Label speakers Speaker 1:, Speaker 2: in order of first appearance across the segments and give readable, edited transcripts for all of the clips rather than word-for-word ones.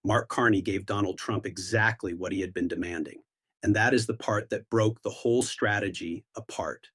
Speaker 1: Mark Carney gave Donald Trump exactly what he had been demanding. And that is the part that broke the whole strategy apart.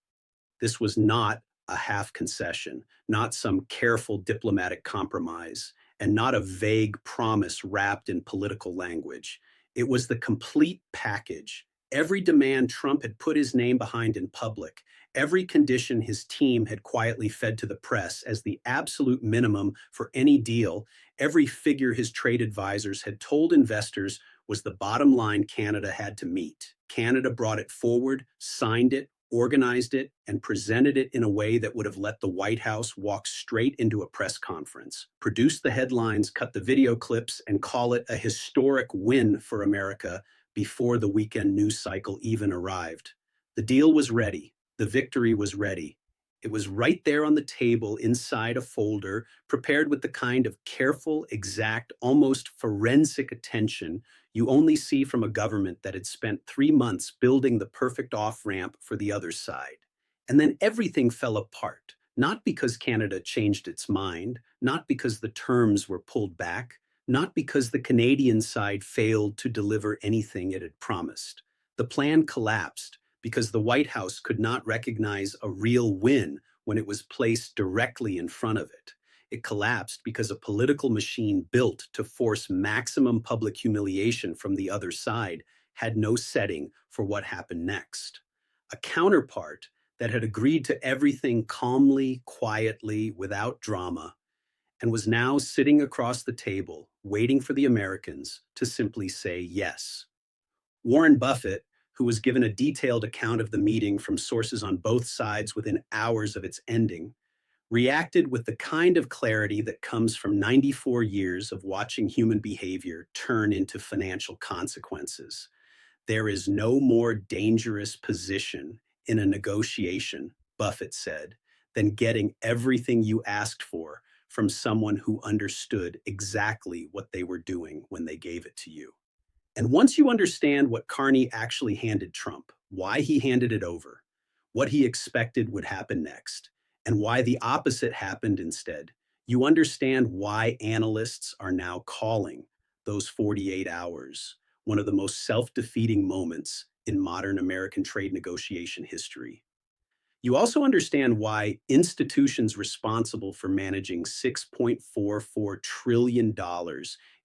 Speaker 1: This was not a half concession, not some careful diplomatic compromise, and not a vague promise wrapped in political language. It was the complete package. Every demand Trump had put his name behind in public, every condition his team had quietly fed to the press as the absolute minimum for any deal, every figure his trade advisors had told investors was the bottom line Canada had to meet. Canada brought it forward, signed it, organized it, and presented it in a way that would have let the White House walk straight into a press conference, produce the headlines, cut the video clips, and call it a historic win for America before the weekend news cycle even arrived. The deal was ready. The victory was ready. It was right there on the table inside a folder, prepared with the kind of careful, exact, almost forensic attention you only see from a government that had spent 3 months building the perfect off-ramp for the other side. And then everything fell apart, not because Canada changed its mind, not because the terms were pulled back, not because the Canadian side failed to deliver anything it had promised. The plan collapsed because the White House could not recognize a real win when it was placed directly in front of it. It collapsed because a political machine built to force maximum public humiliation from the other side had no setting for what happened next. A counterpart that had agreed to everything calmly, quietly, without drama, and was now sitting across the table, waiting for the Americans to simply say yes. Warren Buffett, who was given a detailed account of the meeting from sources on both sides within hours of its ending, reacted with the kind of clarity that comes from 94 years of watching human behavior turn into financial consequences. There is no more dangerous position in a negotiation, Buffett said, than getting everything you asked for from someone who understood exactly what they were doing when they gave it to you. And once you understand what Carney actually handed Trump, why he handed it over, what he expected would happen next, and why the opposite happened instead, you understand why analysts are now calling those 48 hours one of the most self-defeating moments in modern American trade negotiation history. You also understand why institutions responsible for managing $6.44 trillion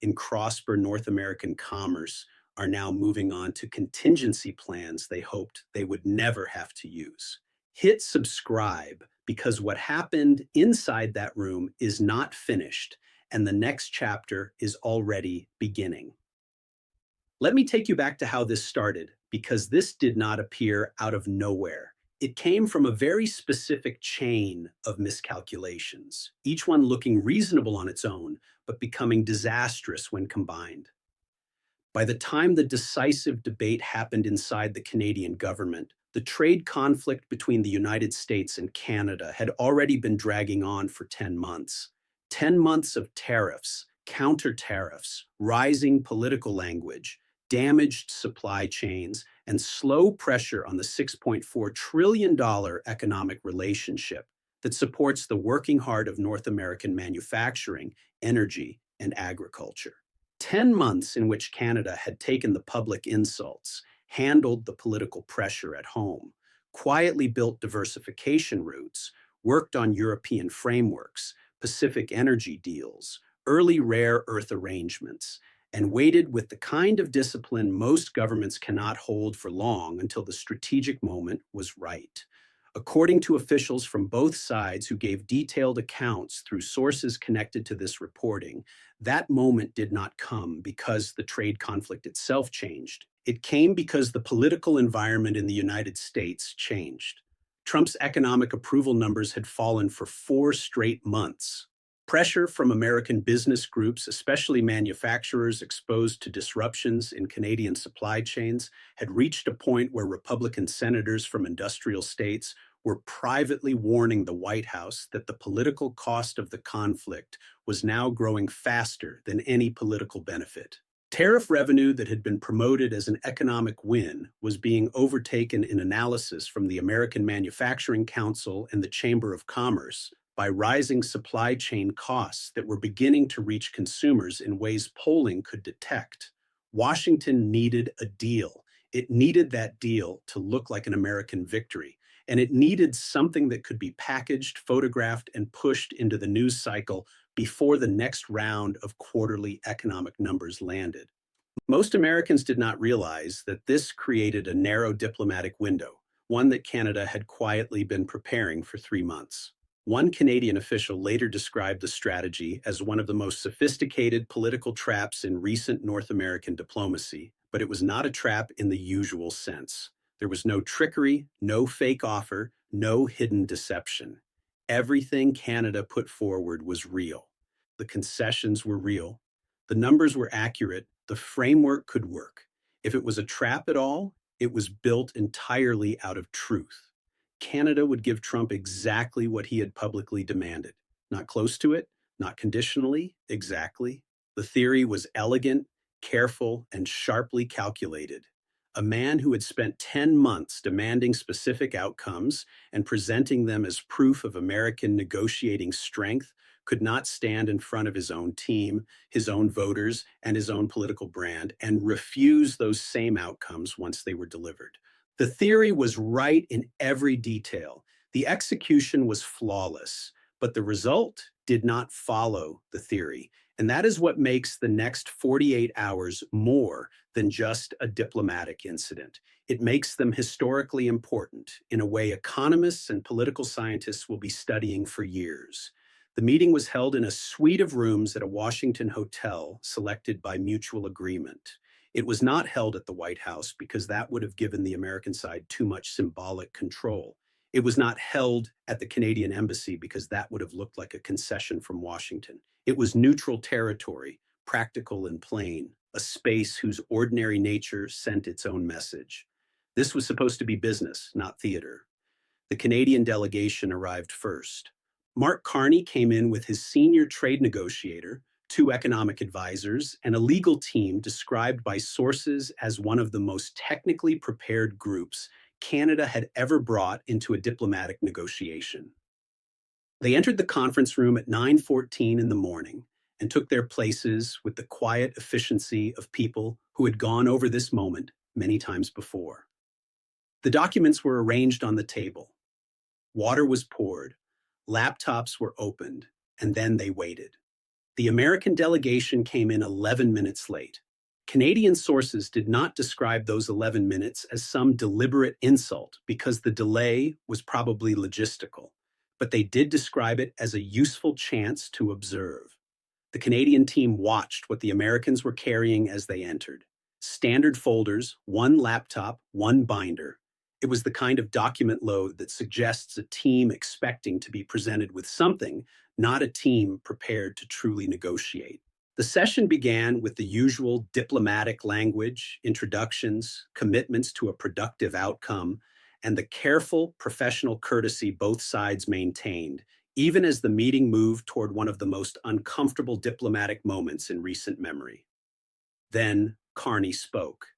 Speaker 1: in cross-border North American commerce are now moving on to contingency plans they hoped they would never have to use. Hit subscribe because what happened inside that room is not finished and the next chapter is already beginning. Let me take you back to how this started, because this did not appear out of nowhere. It came from a very specific chain of miscalculations, each one looking reasonable on its own, but becoming disastrous when combined. By the time the decisive debate happened inside the Canadian government, the trade conflict between the United States and Canada had already been dragging on for 10 months. 10 months of tariffs, counter tariffs, rising political language, damaged supply chains, and slow pressure on the $6.4 trillion economic relationship that supports the working heart of North American manufacturing, energy, and agriculture. 10 months in which Canada had taken the public insults, handled the political pressure at home, quietly built diversification routes, worked on European frameworks, Pacific energy deals, early rare earth arrangements, and waited with the kind of discipline most governments cannot hold for long until the strategic moment was right. According to officials from both sides who gave detailed accounts through sources connected to this reporting, that moment did not come because the trade conflict itself changed. It came because the political environment in the United States changed. Trump's economic approval numbers had fallen for 4 straight months. Pressure from American business groups, especially manufacturers exposed to disruptions in Canadian supply chains, had reached a point where Republican senators from industrial states were privately warning the White House that the political cost of the conflict was now growing faster than any political benefit. Tariff revenue that had been promoted as an economic win was being overtaken in analysis from the American Manufacturing Council and the Chamber of Commerce by rising supply chain costs that were beginning to reach consumers in ways polling could detect. Washington needed a deal. It needed that deal to look like an American victory, and it needed something that could be packaged, photographed, and pushed into the news cycle before the next round of quarterly economic numbers landed. Most Americans did not realize that this created a narrow diplomatic window, one that Canada had quietly been preparing for 3 months. One Canadian official later described the strategy as one of the most sophisticated political traps in recent North American diplomacy, but it was not a trap in the usual sense. There was no trickery, no fake offer, no hidden deception. Everything Canada put forward was real. The concessions were real. The numbers were accurate. The framework could work. If it was a trap at all, it was built entirely out of truth. Canada would give Trump exactly what he had publicly demanded. Not close to it, not conditionally, exactly. The theory was elegant, careful, and sharply calculated. A man who had spent 10 months demanding specific outcomes and presenting them as proof of American negotiating strength could not stand in front of his own team, his own voters, and his own political brand and refuse those same outcomes once they were delivered. The theory was right in every detail. The execution was flawless, but the result did not follow the theory. And that is what makes the next 48 hours more than just a diplomatic incident. It makes them historically important in a way economists and political scientists will be studying for years. The meeting was held in a suite of rooms at a Washington hotel selected by mutual agreement. It was not held at the White House because that would have given the American side too much symbolic control. It was not held at the Canadian embassy because that would have looked like a concession from Washington. It was neutral territory, practical and plain, a space whose ordinary nature sent its own message. This was supposed to be business, not theater. The Canadian delegation arrived first. Mark Carney came in with his senior trade negotiator, two economic advisors, and a legal team described by sources as one of the most technically prepared groups Canada had ever brought into a diplomatic negotiation. They entered the conference room at 9:14 in the morning and took their places with the quiet efficiency of people who had gone over this moment many times before. The documents were arranged on the table. Water was poured, laptops were opened, and then they waited. The American delegation came in 11 minutes late. Canadian sources did not describe those 11 minutes as some deliberate insult because the delay was probably logistical, but they did describe it as a useful chance to observe. The Canadian team watched what the Americans were carrying as they entered. Standard folders, one laptop, one binder. It was the kind of document load that suggests a team expecting to be presented with something, not a team prepared to truly negotiate. The session began with the usual diplomatic language, introductions, commitments to a productive outcome, and the careful professional courtesy both sides maintained, even as the meeting moved toward one of the most uncomfortable diplomatic moments in recent memory. Then Carney spoke.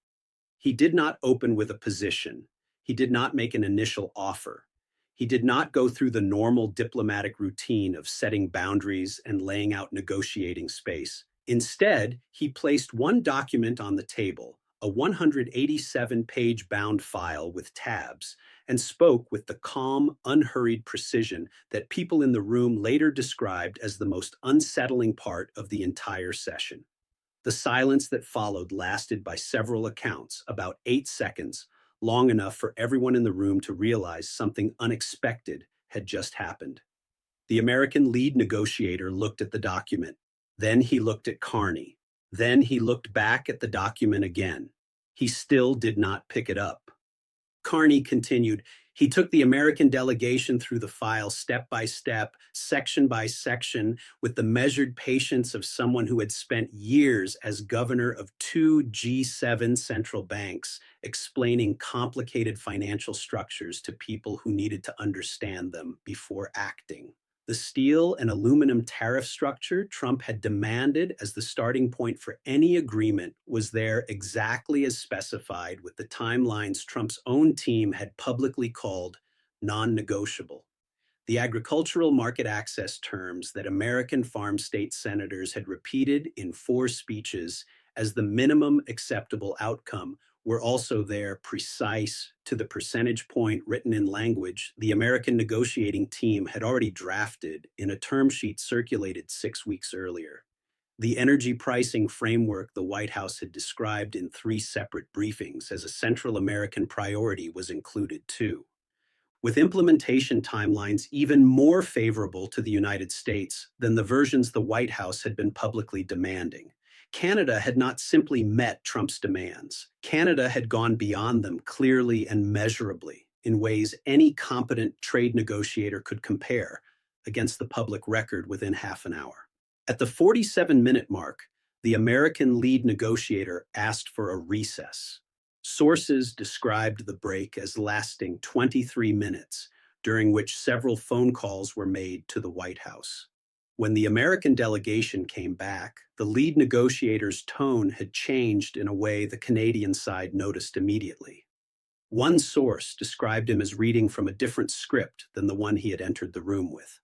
Speaker 1: He did not open with a position. He did not make an initial offer. He did not go through the normal diplomatic routine of setting boundaries and laying out negotiating space. Instead, he placed one document on the table, a 187-page bound file with tabs, and spoke with the calm, unhurried precision that people in the room later described as the most unsettling part of the entire session. The silence that followed lasted by several accounts, about 8 seconds, long enough for everyone in the room to realize something unexpected had just happened. The American lead negotiator looked at the document. Then he looked at Carney. Then he looked back at the document again. He still did not pick it up. Carney continued. He took the American delegation through the file step by step, section by section, with the measured patience of someone who had spent years as governor of two G7 central banks, explaining complicated financial structures to people who needed to understand them before acting. The steel and aluminum tariff structure Trump had demanded as the starting point for any agreement was there exactly as specified, with the timelines Trump's own team had publicly called non-negotiable. The agricultural market access terms that American farm state senators had repeated in 4 speeches as the minimum acceptable outcome were also there, precise to the percentage point, written in language the American negotiating team had already drafted in a term sheet circulated 6 weeks earlier. The energy pricing framework the White House had described in 3 separate briefings as a Central American priority was included too, with implementation timelines even more favorable to the United States than the versions the White House had been publicly demanding. Canada had not simply met Trump's demands. Canada had gone beyond them clearly and measurably in ways any competent trade negotiator could compare against the public record within half an hour. At the 47-minute mark, the American lead negotiator asked for a recess. Sources described the break as lasting 23 minutes, during which several phone calls were made to the White House. When the American delegation came back, the lead negotiator's tone had changed in a way the Canadian side noticed immediately. One source described him as reading from a different script than the one he had entered the room with.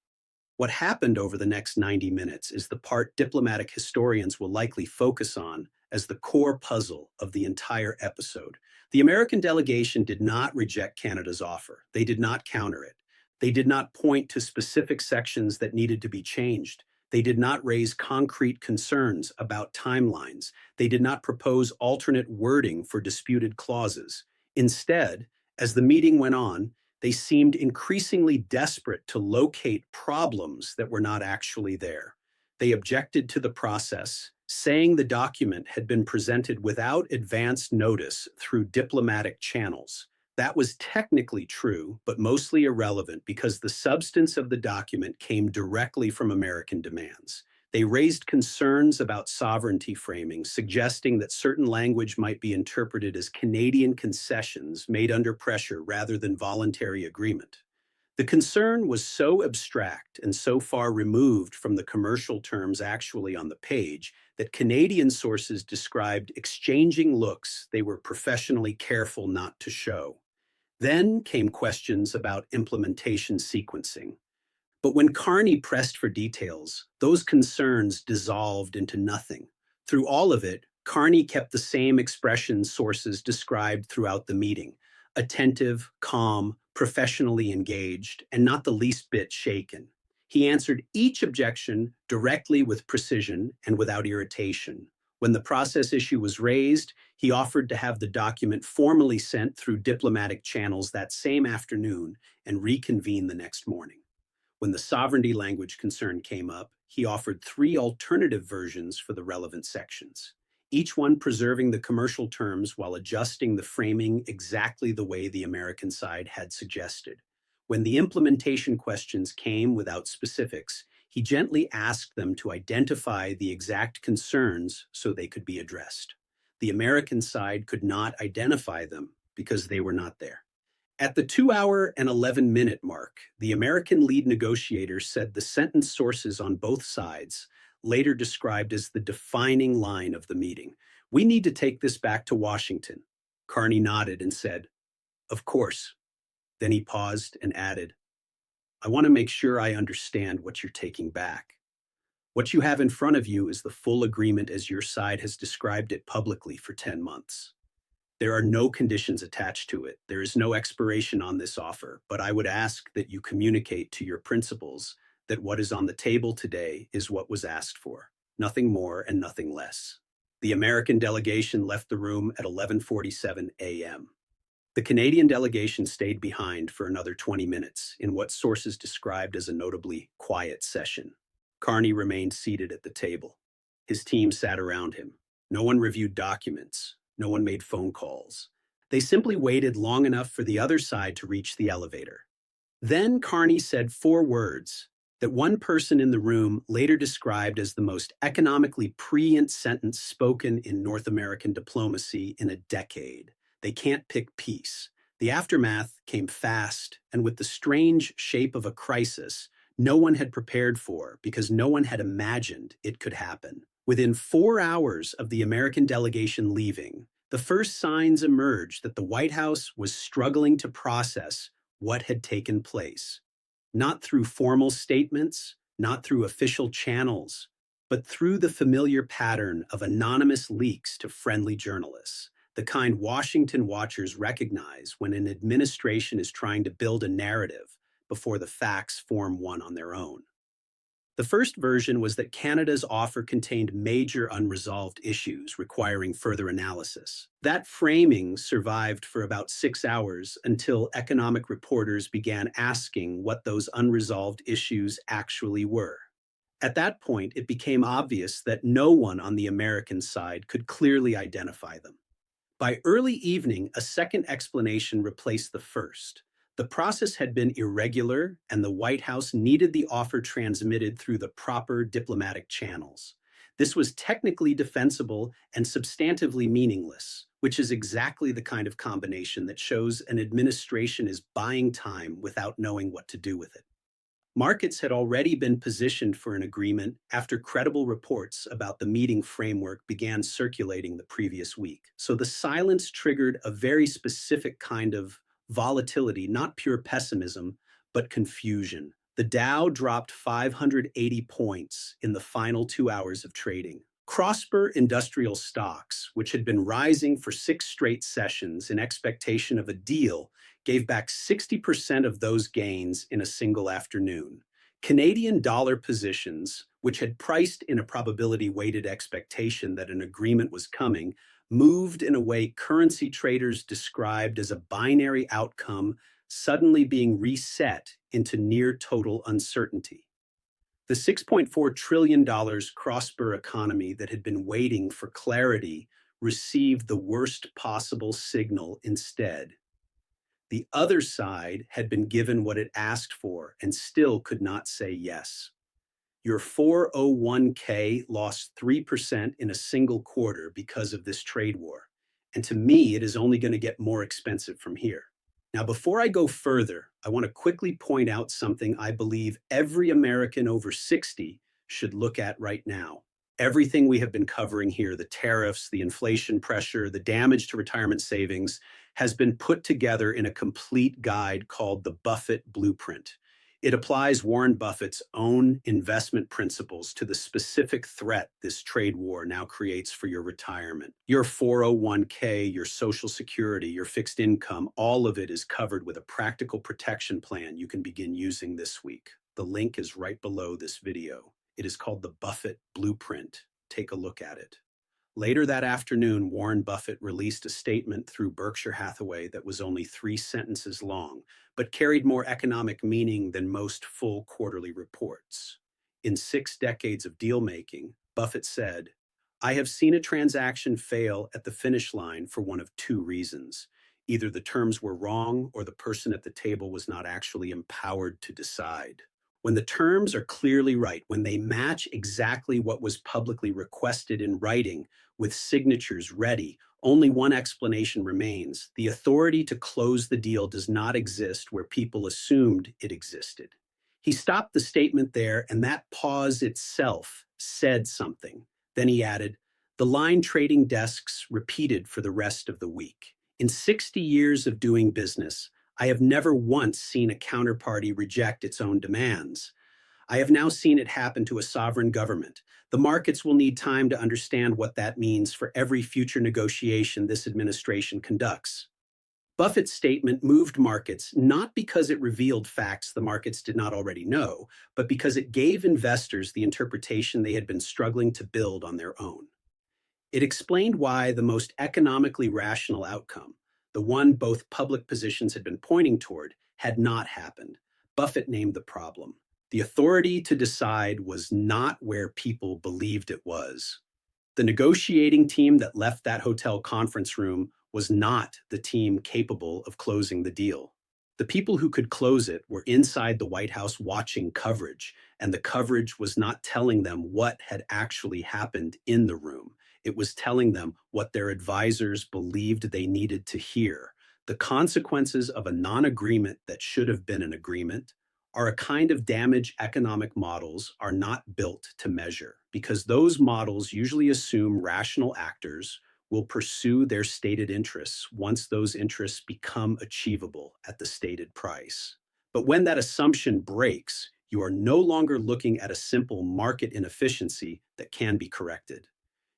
Speaker 1: What happened over the next 90 minutes is the part diplomatic historians will likely focus on as the core puzzle of the entire episode. The American delegation did not reject Canada's offer. They did not counter it. They did not point to specific sections that needed to be changed. They did not raise concrete concerns about timelines. They did not propose alternate wording for disputed clauses. Instead, as the meeting went on, they seemed increasingly desperate to locate problems that were not actually there. They objected to the process, saying the document had been presented without advance notice through diplomatic channels. That was technically true, but mostly irrelevant because the substance of the document came directly from American demands. They raised concerns about sovereignty framing, suggesting that certain language might be interpreted as Canadian concessions made under pressure rather than voluntary agreement. The concern was so abstract and so far removed from the commercial terms actually on the page that Canadian sources described exchanging looks they were professionally careful not to show. Then came questions about implementation sequencing. But when Carney pressed for details, those concerns dissolved into nothing. Through all of it, Carney kept the same expression sources described throughout the meeting: attentive, calm, professionally engaged, and not the least bit shaken. He answered each objection directly with precision and without irritation. When the process issue was raised, he offered to have the document formally sent through diplomatic channels that same afternoon and reconvene the next morning. When the sovereignty language concern came up, he offered 3 alternative versions for the relevant sections, each one preserving the commercial terms while adjusting the framing exactly the way the American side had suggested. When the implementation questions came without specifics, he gently asked them to identify the exact concerns so they could be addressed. The American side could not identify them because they were not there. At the 2-hour and 11-minute mark, the American lead negotiator said the sentence sources on both sides, later described as the defining line of the meeting: "We need to take this back to Washington." Carney nodded and said, "Of course." Then he paused and added, "I want to make sure I understand what you're taking back. What you have in front of you is the full agreement as your side has described it publicly for 10 months. There are no conditions attached to it. There is no expiration on this offer, but I would ask that you communicate to your principals that what is on the table today is what was asked for, nothing more and nothing less." The American delegation left the room at 11:47 a.m. The Canadian delegation stayed behind for another 20 minutes in what sources described as a notably quiet session. Carney remained seated at the table. His team sat around him. No one reviewed documents. No one made phone calls. They simply waited long enough for the other side to reach the elevator. Then Carney said 4 words that one person in the room later described as the most economically prescient sentence spoken in North American diplomacy in a decade. They can't pick peace. The aftermath came fast and with the strange shape of a crisis no one had prepared for because no one had imagined it could happen. Within 4 hours of the American delegation leaving, the first signs emerged that the White House was struggling to process what had taken place. not through formal statements, not through official channels, but through the familiar pattern of anonymous leaks to friendly journalists, the kind Washington watchers recognize when an administration is trying to build a narrative before the facts form one on their own. The first version was that Canada's offer contained major unresolved issues requiring further analysis. That framing survived for about 6 hours until economic reporters began asking what those unresolved issues actually were. At that point, it became obvious that no one on the American side could clearly identify them. By early evening, a second explanation replaced the first. The process had been irregular, and the White House needed the offer transmitted through the proper diplomatic channels. This was technically defensible and substantively meaningless, which is exactly the kind of combination that shows an administration is buying time without knowing what to do with it. Markets had already been positioned for an agreement after credible reports about the meeting framework began circulating the previous week. So the silence triggered a very specific kind of volatility, not pure pessimism, but confusion. The Dow dropped 580 points in the final 2 hours of trading. Prosper industrial stocks, which had been rising for 6 straight sessions in expectation of a deal, gave back 60% of those gains in a single afternoon. Canadian dollar positions, which had priced in a probability-weighted expectation that an agreement was coming, moved in a way currency traders described as a binary outcome suddenly being reset into near total uncertainty. The $6.4 trillion cross-border economy that had been waiting for clarity received the worst possible signal instead. The other side had been given what it asked for and still could not say yes. Your 401k lost 3% in a single quarter because of this trade war. And to me, it is only going to get more expensive from here. Now, before I go further, I want to quickly point out something I believe every American over 60 should look at right now. Everything we have been covering here, the tariffs, the inflation pressure, the damage to retirement savings, has been put together in a complete guide called the Buffett Blueprint. It applies Warren Buffett's own investment principles to the specific threat this trade war now creates for your retirement. Your 401k, your Social Security, your fixed income, all of it is covered with a practical protection plan you can begin using this week. The link is right below this video. It is called the Buffett Blueprint. Take a look at it. Later that afternoon, Warren Buffett released a statement through Berkshire Hathaway that was only 3 sentences long, but carried more economic meaning than most full quarterly reports. In 6 decades of deal-making, Buffett said, "I have seen a transaction fail at the finish line for one of 2 reasons. Either the terms were wrong or the person at the table was not actually empowered to decide. When the terms are clearly right, when they match exactly what was publicly requested in writing with signatures ready, only one explanation remains. The authority to close the deal does not exist where people assumed it existed." He stopped the statement there, and that pause itself said something. Then he added, "The line trading desks repeated for the rest of the week. In 60 years of doing business, I have never once seen a counterparty reject its own demands. I have now seen it happen to a sovereign government. The markets will need time to understand what that means for every future negotiation this administration conducts." Buffett's statement moved markets not because it revealed facts the markets did not already know, but because it gave investors the interpretation they had been struggling to build on their own. It explained why the most economically rational outcome, the one both public positions had been pointing toward, had not happened. Buffett named the problem. The authority to decide was not where people believed it was. The negotiating team that left that hotel conference room was not the team capable of closing the deal. The people who could close it were inside the White House watching coverage, and the coverage was not telling them what had actually happened in the room. It was telling them what their advisors believed they needed to hear. The consequences of a non-agreement that should have been an agreement are a kind of damage economic models are not built to measure, because those models usually assume rational actors will pursue their stated interests once those interests become achievable at the stated price. But when that assumption breaks, you are no longer looking at a simple market inefficiency that can be corrected.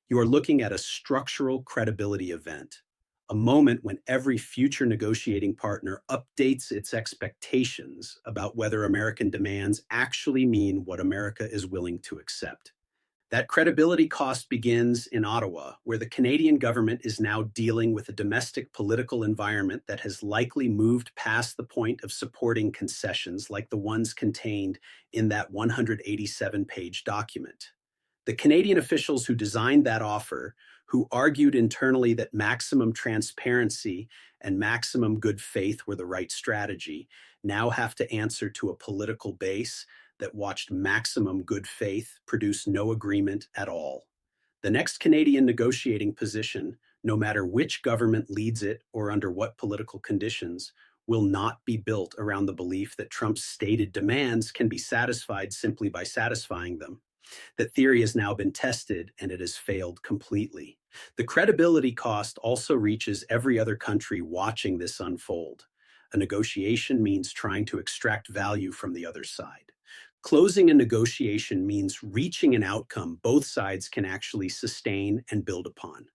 Speaker 1: You are looking at a structural credibility event, a moment when every future negotiating partner updates its expectations about whether American demands actually mean what America is willing to accept. That credibility cost begins in Ottawa, where the Canadian government is now dealing with a domestic political environment that has likely moved past the point of supporting concessions like the ones contained in that 187-page document. The Canadian officials who designed that offer, who argued internally that maximum transparency and maximum good faith were the right strategy, now have to answer to a political base that watched maximum good faith produce no agreement at all. The next Canadian negotiating position, no matter which government leads it or under what political conditions, will not be built around the belief that Trump's stated demands can be satisfied simply by satisfying them. That theory has now been tested and it has failed completely. The credibility cost also reaches every other country watching this unfold. A negotiation means trying to extract value from the other side. Closing a negotiation means reaching an outcome both sides can actually sustain and build upon.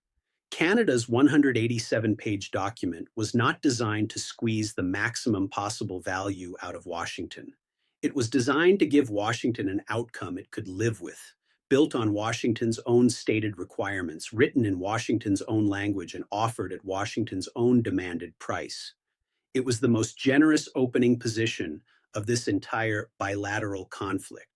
Speaker 1: Canada's 187-page document was not designed to squeeze the maximum possible value out of Washington. It was designed to give Washington an outcome it could live with, built on Washington's own stated requirements, written in Washington's own language, and offered at Washington's own demanded price. It was the most generous opening position of this entire bilateral conflict.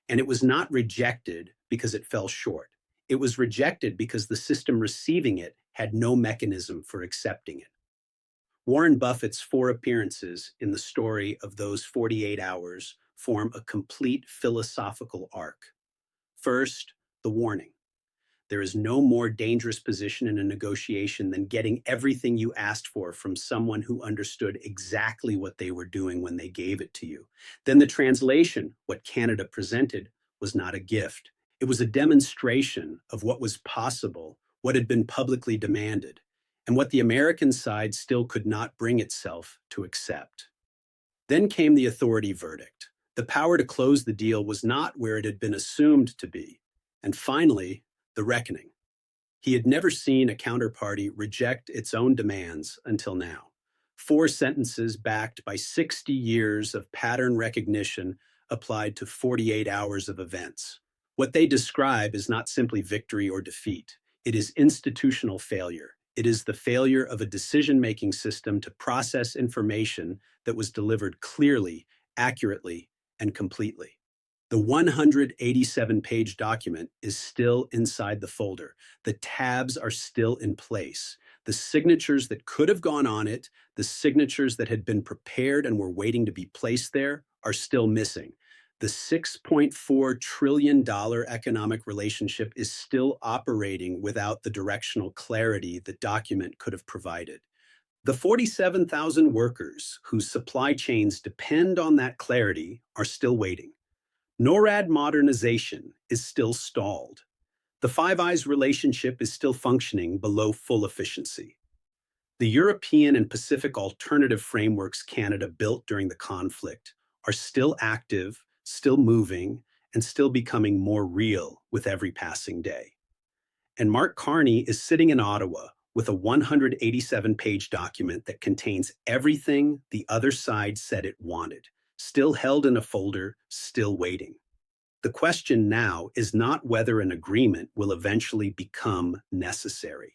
Speaker 1: And it was not rejected because it fell short. It was rejected because the system receiving it had no mechanism for accepting it. Warren Buffett's 4 appearances in the story of those 48 hours form a complete philosophical arc. First, the warning. There is no more dangerous position in a negotiation than getting everything you asked for from someone who understood exactly what they were doing when they gave it to you. Then the translation, what Canada presented, was not a gift. It was a demonstration of what was possible, what had been publicly demanded, and what the American side still could not bring itself to accept. Then came the authority verdict. The power to close the deal was not where it had been assumed to be. And finally, the reckoning. He had never seen a counterparty reject its own demands until now. 4 sentences backed by 60 years of pattern recognition applied to 48 hours of events. What they describe is not simply victory or defeat. It is institutional failure. It is the failure of a decision-making system to process information that was delivered clearly, accurately, and completely. The 187-page document is still inside the folder. The tabs are still in place. The signatures that could have gone on it, the signatures that had been prepared and were waiting to be placed there, are still missing. The $6.4 trillion economic relationship is still operating without the directional clarity the document could have provided. The 47,000 workers whose supply chains depend on that clarity are still waiting. NORAD modernization is still stalled. The Five Eyes relationship is still functioning below full efficiency. The European and Pacific alternative frameworks Canada built during the conflict are still active, still moving, and still becoming more real with every passing day. And Mark Carney is sitting in Ottawa with a 187-page document that contains everything the other side said it wanted, still held in a folder, still waiting. The question now is not whether an agreement will eventually become necessary.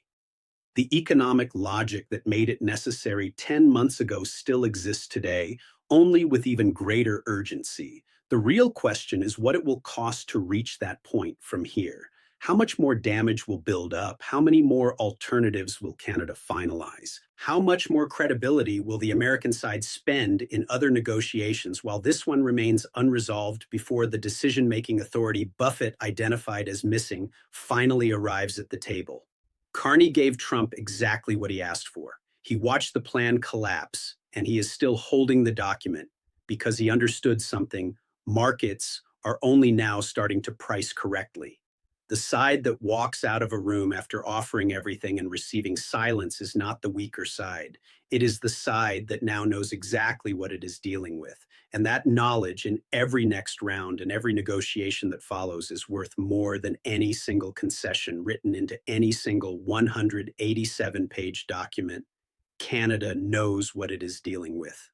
Speaker 1: The economic logic that made it necessary 10 months ago still exists today, only with even greater urgency. The real question is what it will cost to reach that point from here. How much more damage will build up? How many more alternatives will Canada finalize? How much more credibility will the American side spend in other negotiations while this one remains unresolved before the decision-making authority Buffett identified as missing finally arrives at the table? Carney gave Trump exactly what he asked for. He watched the plan collapse, and he is still holding the document because he understood something: markets are only now starting to price correctly. The side that walks out of a room after offering everything and receiving silence is not the weaker side. It is the side that now knows exactly what it is dealing with. And that knowledge in every next round and every negotiation that follows is worth more than any single concession written into any single 187-page document. Canada knows what it is dealing with.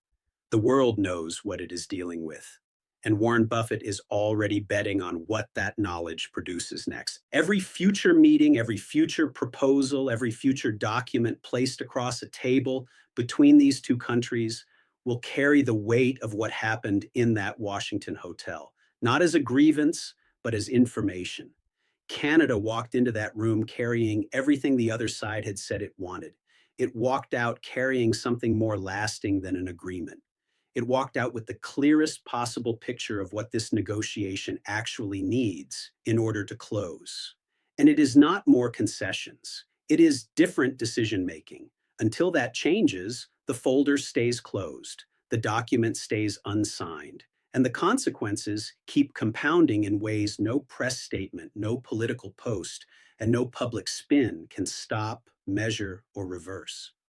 Speaker 1: The world knows what it is dealing with. And Warren Buffett is already betting on what that knowledge produces next. Every future meeting, every future proposal, every future document placed across a table between these two countries will carry the weight of what happened in that Washington hotel, not as a grievance, but as information. Canada walked into that room carrying everything the other side had said it wanted. It walked out carrying something more lasting than an agreement. It walked out with the clearest possible picture of what this negotiation actually needs in order to close. And it is not more concessions. It is different decision making. Until that changes, the folder stays closed, the document stays unsigned, and the consequences keep compounding in ways no press statement, no political post, and no public spin can stop, measure, or reverse.